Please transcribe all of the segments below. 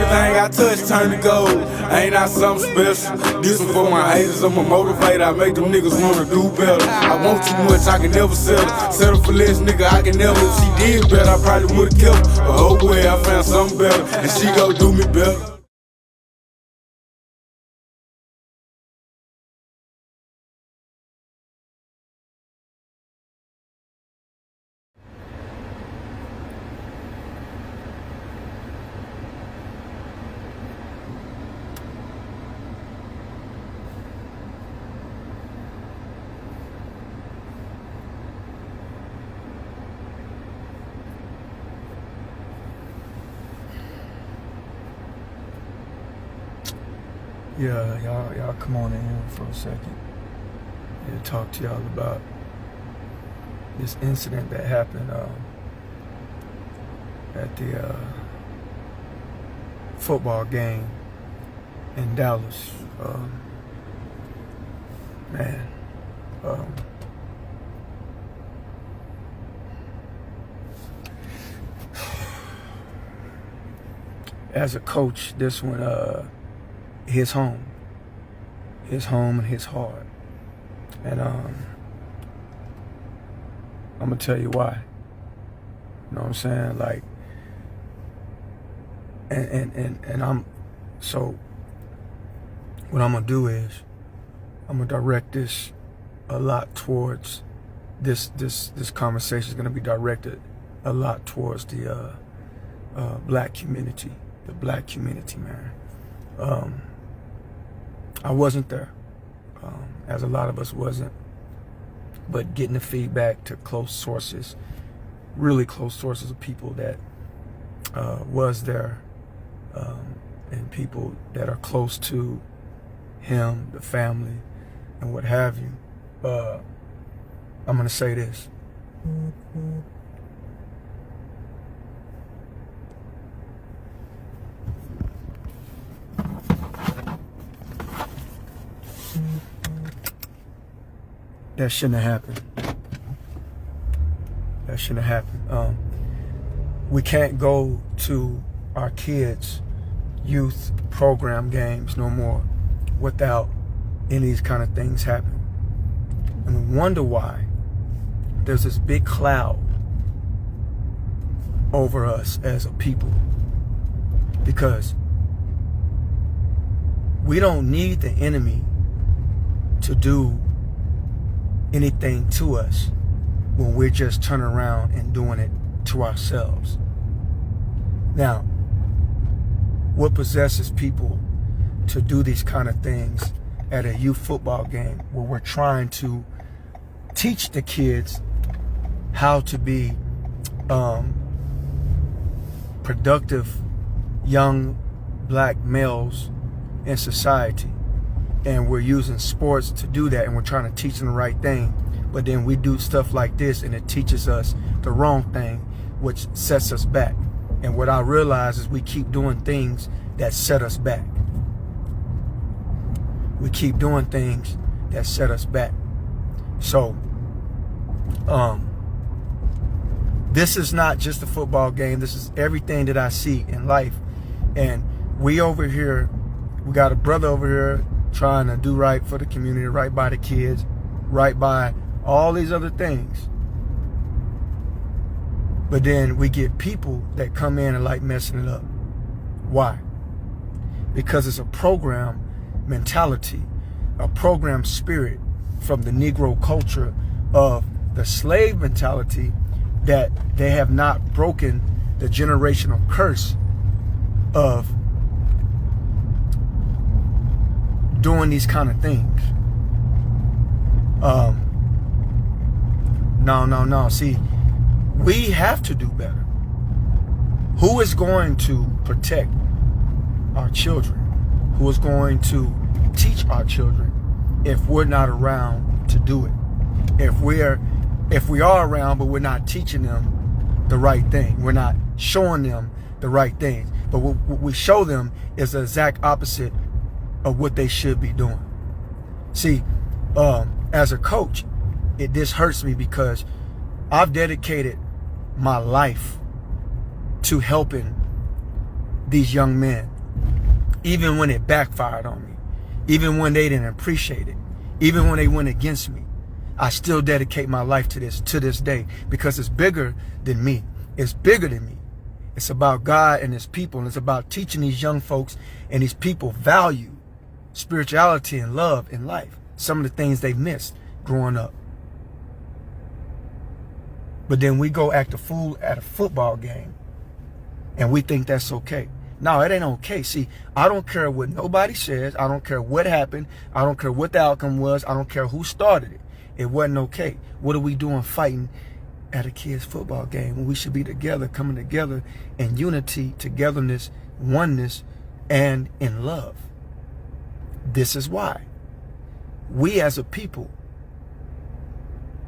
Everything I touch turn to gold. Ain't I something special? This one for my haters, I'm a motivator. I make them niggas wanna do better. I want too much, I can never settle. Settle for less, nigga, I can never. If she did better, I probably would've kept her. But oh well, I found something better, and she gon' do me better. Yeah, y'all come on in here for a second and talk to y'all about this incident that happened at the football game in Dallas. Man, as a coach, this one, his home and his heart. And I'm gonna tell you why. You know what I'm saying? Like, and I'm, so what I'm gonna do is I'm gonna direct this a lot towards this conversation is gonna be directed a lot towards the black community, man. I wasn't there, as a lot of us wasn't, but getting the feedback to close sources, really close sources of people that was there, and people that are close to him, the family, and what have you. I'm gonna say this. That shouldn't have happened. That shouldn't have happened. We can't go to our kids' youth program games no more without any of these kind of things happening. And we wonder why there's this big cloud over us as a people. Because we don't need the enemy to do anything to us when we're just turning around and doing it to ourselves. Now, what possesses people to do these kind of things at a youth football game where we're trying to teach the kids how to be productive young black males in society? And we're using sports to do that, and we're trying to teach them the right thing, but then we do stuff like this and it teaches us the wrong thing, which sets us back. And what I realize is we keep doing things that set us back. We keep doing things that set us back. So this is not just a football game. This is everything that I see in life. And we over here, we got a brother over here trying to do right for the community, right by the kids, right by all these other things. But then we get people that come in and like messing it up. Why? Because it's a program mentality, a program spirit from the Negro culture of the slave mentality, that they have not broken the generational curse of doing these kind of things. No. See, we have to do better. Who is going to protect our children? Who is going to teach our children if we're not around to do it? If we are around, but we're not teaching them the right thing. We're not showing them the right things. But what we show them is the exact opposite of what they should be doing. See, as a coach, this hurts me because I've dedicated my life to helping these young men even when it backfired on me, even when they didn't appreciate it, even when they went against me. I still dedicate my life to this day, because it's bigger than me. It's bigger than me. It's about God and his people, and it's about teaching these young folks and these people value spirituality and love in life. Some of the things they've missed growing up. But then we go act a fool at a football game and we think that's okay. No, it ain't okay. See, I don't care what nobody says. I don't care what happened. I don't care what the outcome was. I don't care who started it. It wasn't okay. What are we doing fighting at a kid's football game when we should be together, coming together in unity, togetherness, oneness, and in love? This is why we as a people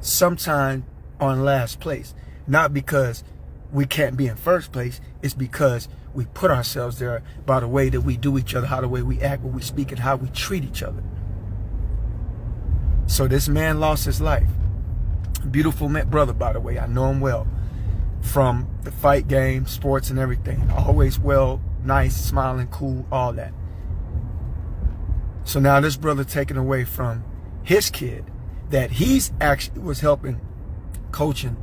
sometimes are in last place. Not because we can't be in first place. It's because we put ourselves there by the way that we do each other, how the way we act, what we speak, and how we treat each other. So this man lost his life. Beautiful brother, by the way. I know him well. From the fight game, sports, and everything. Always well, nice, smiling, cool, all that. So now this brother taken away from his kid that he's actually was helping coaching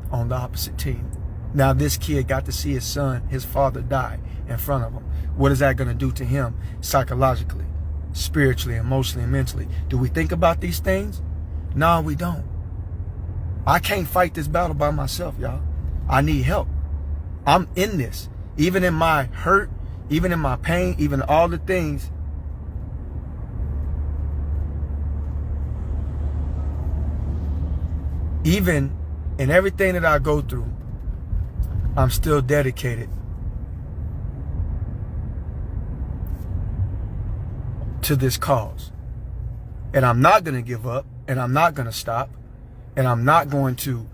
on the opposite team. Now this kid got to see his son, his father, die in front of him. What is that going to do to him psychologically, spiritually, emotionally, and mentally? Do we think about these things? No, we don't. I can't fight this battle by myself, y'all. I need help. I'm in this. Even in my hurt, even in my pain, even all the things. Even in everything that I go through, I'm still dedicated to this cause. And I'm not going to give up, and I'm not going to stop, and I'm not going to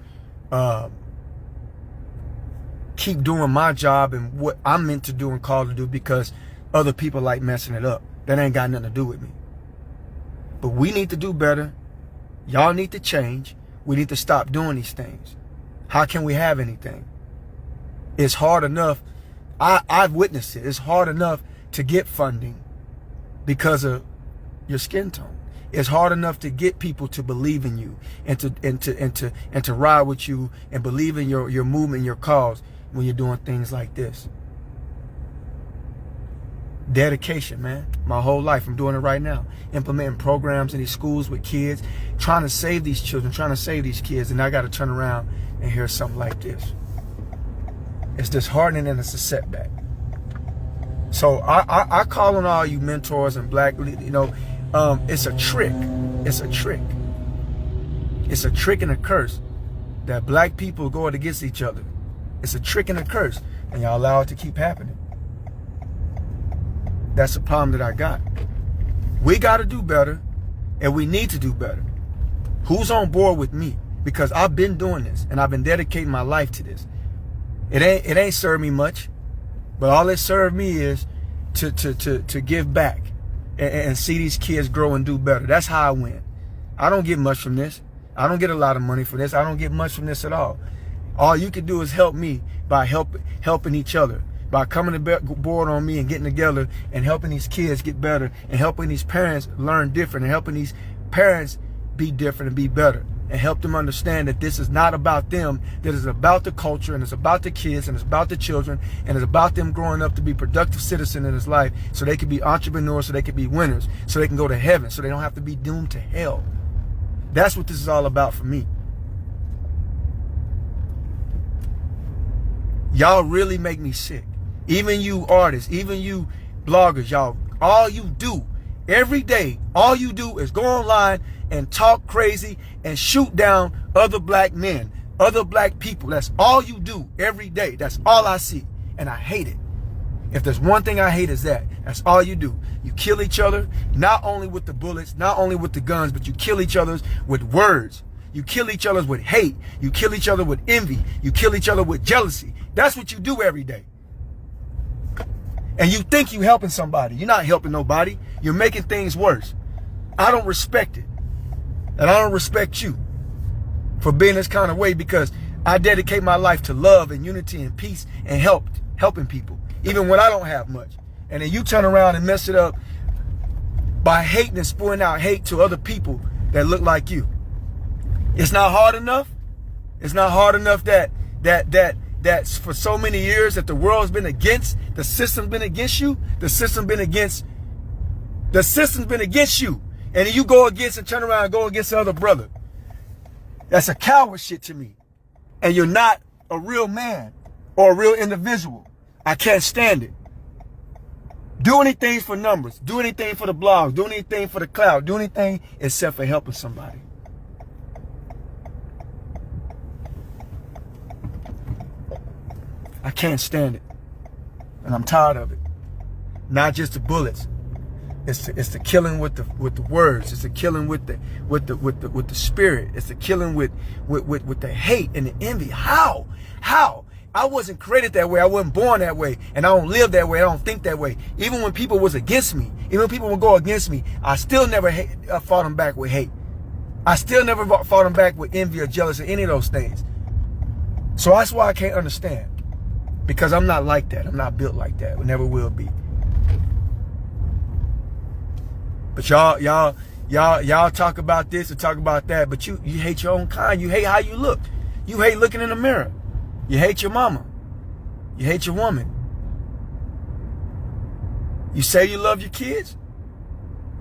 keep doing my job and what I'm meant to do and called to do because other people like messing it up. That ain't got nothing to do with me. But we need to do better. Y'all need to change. We need to stop doing these things. How can we have anything? It's hard enough. I've witnessed it. It's hard enough to get funding because of your skin tone. It's hard enough to get people to believe in you and to ride with you and believe in your movement, your cause when you're doing things like this. Dedication, man. My whole life, I'm doing it right now. Implementing programs in these schools with kids, trying to save these children, trying to save these kids, and I got to turn around and hear something like this. It's disheartening and it's a setback. So I call on all you mentors and black, it's a trick. It's a trick. It's a trick and a curse that black people go against each other. It's a trick and a curse, and y'all allow it to keep happening. That's the problem that I got. We got to do better, and we need to do better. Who's on board with me? Because I've been doing this, and I've been dedicating my life to this. It ain't served me much, but all it served me is to give back and see these kids grow and do better. That's how I win. I don't get much from this. I don't get a lot of money for this. I don't get much from this at all. All you can do is help me by helping each other, by coming aboard on me and getting together and helping these kids get better and helping these parents learn different and helping these parents be different and be better and help them understand that this is not about them, that it's about the culture and it's about the kids and it's about the children and it's about them growing up to be productive citizens in this life so they can be entrepreneurs, so they can be winners, so they can go to heaven, so they don't have to be doomed to hell. That's what this is all about for me. Y'all really make me sick. Even you artists, even you bloggers, y'all, all you do every day, all you do is go online and talk crazy and shoot down other black men, other black people. That's all you do every day. That's all I see. And I hate it. If there's one thing I hate is that. That's all you do. You kill each other, not only with the bullets, not only with the guns, but you kill each other with words. You kill each other with hate. You kill each other with envy. You kill each other with jealousy. That's what you do every day. And you think you're helping somebody. You're not helping nobody. You're making things worse. I don't respect it. And I don't respect you for being this kind of way because I dedicate my life to love and unity and peace and helping people, even when I don't have much. And then you turn around and mess it up by hating and spewing out hate to other people that look like you. It's not hard enough. It's not hard enough that for so many years that the world's been against, the system's been against you, the system's been against you. And then you go against and turn around and go against the other brother. That's a coward shit to me. And you're not a real man or a real individual. I can't stand it. Do anything for numbers. Do anything for the blogs. Do anything for the cloud. Do anything except for helping somebody. I can't stand it. And I'm tired of it. Not just the bullets. It's the killing with the words. It's the killing with the spirit. It's the killing with the hate and the envy. How? I wasn't created that way. I wasn't born that way. And I don't live that way. I don't think that way. Even when people was against me, even when people would go against me, I still never fought them back with hate. I still never fought them back with envy or jealousy or any of those things. So that's why I can't understand. Because I'm not like that. I'm not built like that. I never will be. But y'all talk about this and talk about that, but you hate your own kind. You hate how you look. You hate looking in the mirror. You hate your mama. You hate your woman. You say you love your kids.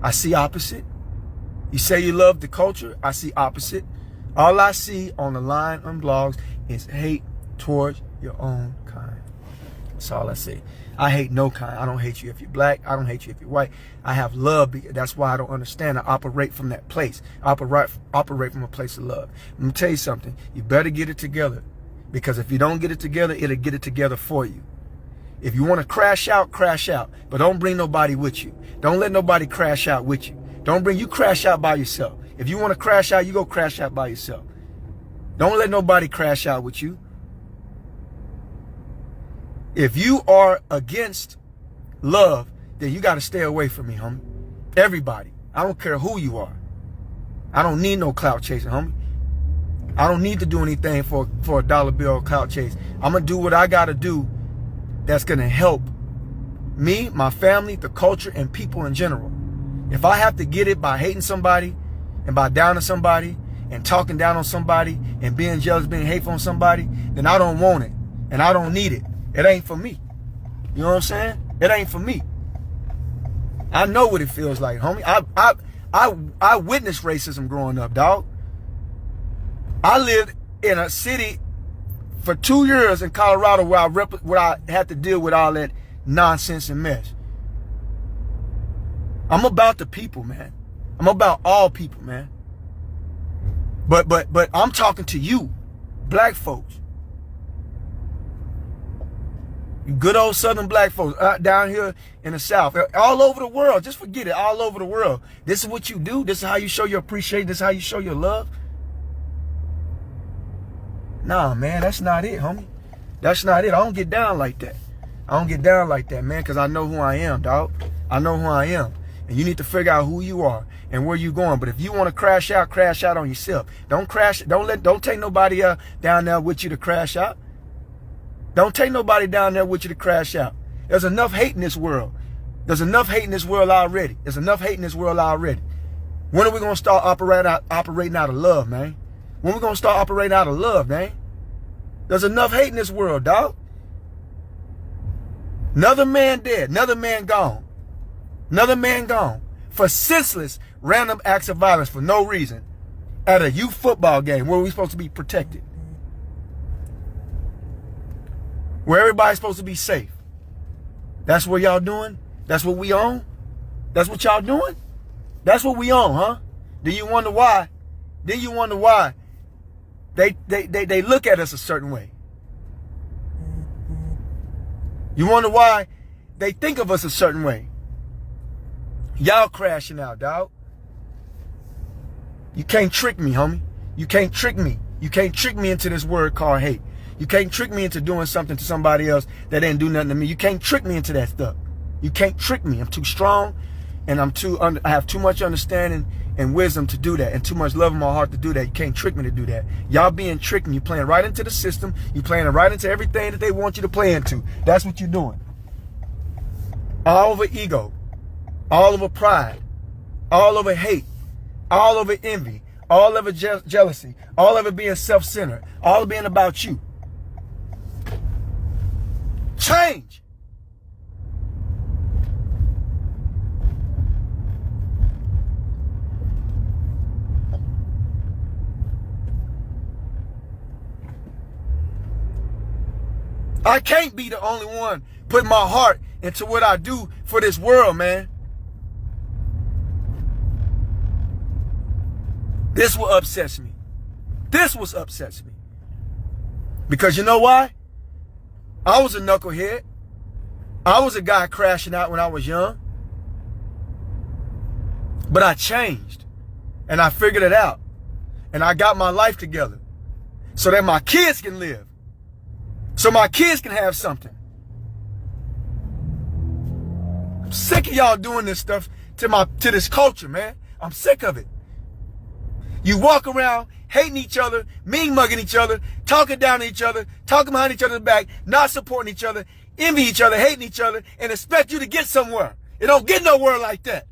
I see opposite. You say you love the culture. I see opposite. All I see on the line on blogs is hate towards your own kind. That's all I see. I hate no kind. I don't hate you if you're black. I don't hate you if you're white. I have love. That's why I don't understand. I operate from that place. I operate from a place of love. Let me tell you something. You better get it together. Because if you don't get it together, it'll get it together for you. If you want to crash out, crash out. But don't bring nobody with you. Don't let nobody crash out with you. You crash out by yourself. If you want to crash out, you go crash out by yourself. Don't let nobody crash out with you. If you are against love, then you got to stay away from me, homie. Everybody. I don't care who you are. I don't need no clout chasing, homie. I don't need to do anything for a dollar bill or clout chase. I'm going to do what I got to do that's going to help me, my family, the culture, and people in general. If I have to get it by hating somebody and by downing somebody and talking down on somebody and being jealous, being hateful on somebody, then I don't want it and I don't need it. It ain't for me. You know what I'm saying? It ain't for me. I know what it feels like, homie. I witnessed racism growing up, dog. I lived in a city for 2 years in Colorado where I had to deal with all that nonsense and mess. I'm about the people, man. I'm about all people, man. But I'm talking to you, black folks. You good old Southern black folks down here in the South, all over the world. Just forget it, all over the world. This is what you do. This is how you show your appreciation. This is how you show your love. Nah, man, that's not it, homie. That's not it. I don't get down like that. I don't get down like that, man, because I know who I am, dog. I know who I am. And you need to figure out who you are and where you're going. But if you want to crash out on yourself. Don't crash. Don't take nobody down there with you to crash out. Don't take nobody down there with you to crash out. There's enough hate in this world. There's enough hate in this world already. There's enough hate in this world already. When are we going to start operating out of love, man? When are we going to start operating out of love, man? There's enough hate in this world, dog. Another man dead. Another man gone. Another man gone. For senseless, random acts of violence for no reason. At a youth football game where we're supposed to be protected. Where everybody's supposed to be safe. That's what y'all doing? That's what we on? That's what y'all doing? That's what we on, huh? Then you wonder why? They look at us a certain way. You wonder why they think of us a certain way. Y'all crashing out, dog. You can't trick me, homie. You can't trick me. You can't trick me into this word called hate. You can't trick me into doing something to somebody else that didn't do nothing to me. You can't trick me into that stuff. You can't trick me. I'm too strong, and I have too much understanding and wisdom to do that, and too much love in my heart to do that. You can't trick me to do that. Y'all being tricked, and you playing right into the system. You playing right into everything that they want you to play into. That's what you're doing. all over ego, all over pride, all over hate, all over envy, all over jealousy, all over being self-centered, all being about you. Change. I can't be the only one putting my heart into what I do for this world, man. This what upsets me. This what upsets me. Because you know why? I was a knucklehead. I was a guy crashing out when I was young. But I changed. And I figured it out. And I got my life together. So that my kids can live. So my kids can have something. I'm sick of y'all doing this stuff to this culture, man. I'm sick of it. You walk around hating each other, mean mugging each other, talking down to each other, talking behind each other's back, not supporting each other, envy each other, hating each other, and expect you to get somewhere. It don't get nowhere like that.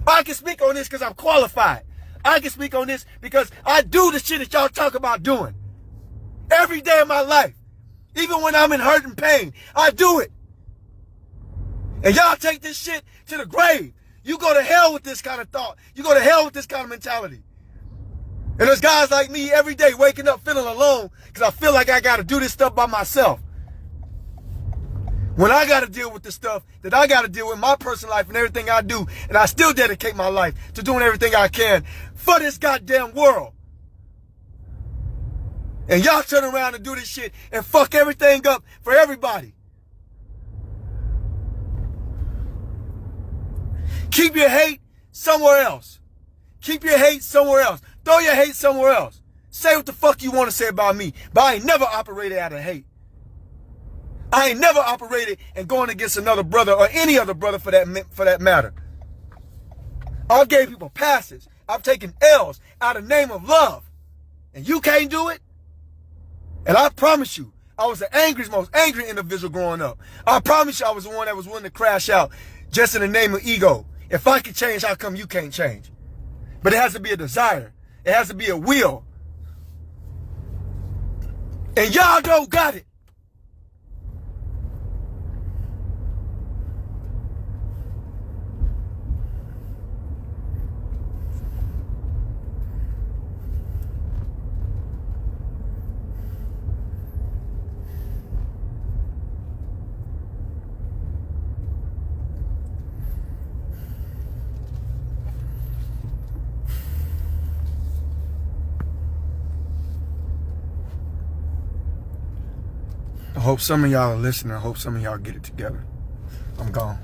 I can speak on this because I'm qualified. I can speak on this because I do the shit that y'all talk about doing. Every day of my life. Even when I'm in hurt and pain, I do it. And y'all take this shit to the grave. You go to hell with this kind of thought. You go to hell with this kind of mentality. And there's guys like me every day waking up feeling alone because I feel like I got to do this stuff by myself. When I got to deal with the stuff that I got to deal with in my personal life and everything I do, and I still dedicate my life to doing everything I can for this goddamn world. And y'all turn around and do this shit and fuck everything up for everybody. Keep your hate somewhere else. Keep your hate somewhere else. Throw your hate somewhere else. Say what the fuck you want to say about me. But I ain't never operated out of hate. I ain't never operated and going against another brother or any other brother for that matter. I've gave people passes. I've taken L's out of the name of love. And you can't do it? And I promise you, I was the most angry individual growing up. I promise you I was the one that was willing to crash out just in the name of ego. If I can change, how come you can't change? But it has to be a desire. It has to be a will. And y'all don't got it. I hope some of y'all are listening. I hope some of y'all get it together. I'm gone.